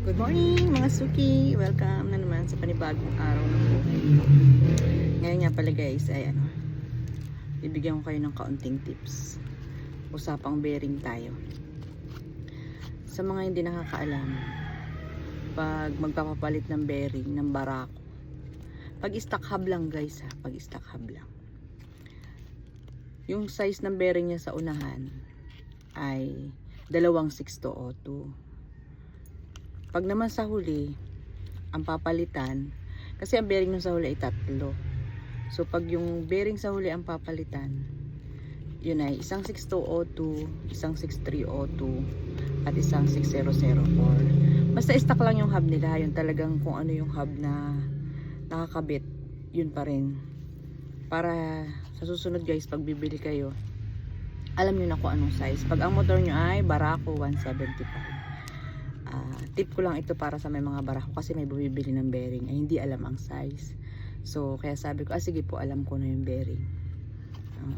Good morning mga suki! Welcome na naman sa panibagong araw ng buhay. Ngayon nga pala guys ay bibigyan ko kayo ng kaunting tips. Usapang bearing tayo. Sa mga hindi nakakaalam, pag magpapapalit ng bearing ng barako, pag stock hub lang guys pag stock hub lang. Yung size ng bearing niya sa unahan ay 2.6202. Pag naman sa huli, ang papalitan, kasi ang bearing ng sa huli ay 3. So, pag yung bearing sa huli ang papalitan, yun ay isang 6202, isang 6302, at isang 6004. Basta stock lang yung hub nila, yun talagang kung ano yung hub na nakakabit, yun pa rin. Para sa susunod guys, pag bibili kayo, alam nyo na kung anong size. Pag ang motor nyo ay Barako 175. Tip ko lang ito para sa may mga barako kasi may bumibili ng bearing ay hindi alam ang size. So kaya sabi ko, sige po, alam ko na yung bearing.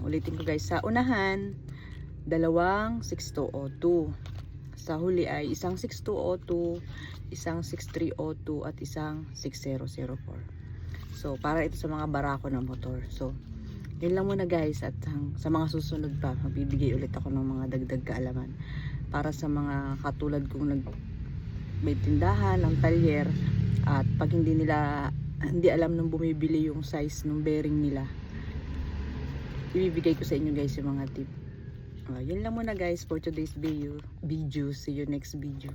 Ulitin ko guys, sa unahan 2.6202, sa huli ay isang 6202, isang 6302 at isang 6004. So para ito sa mga barako ng motor. So yun lang muna guys, at sa mga susunod pa magbibigay ulit ako ng mga dagdag kaalaman para sa mga katulad kong may tindahan ng talyer, at pag hindi alam nung bumibili yung size ng bearing nila, ibibigay ko sa inyo guys yung mga tip. Yun lang muna guys for today's video. See you next video.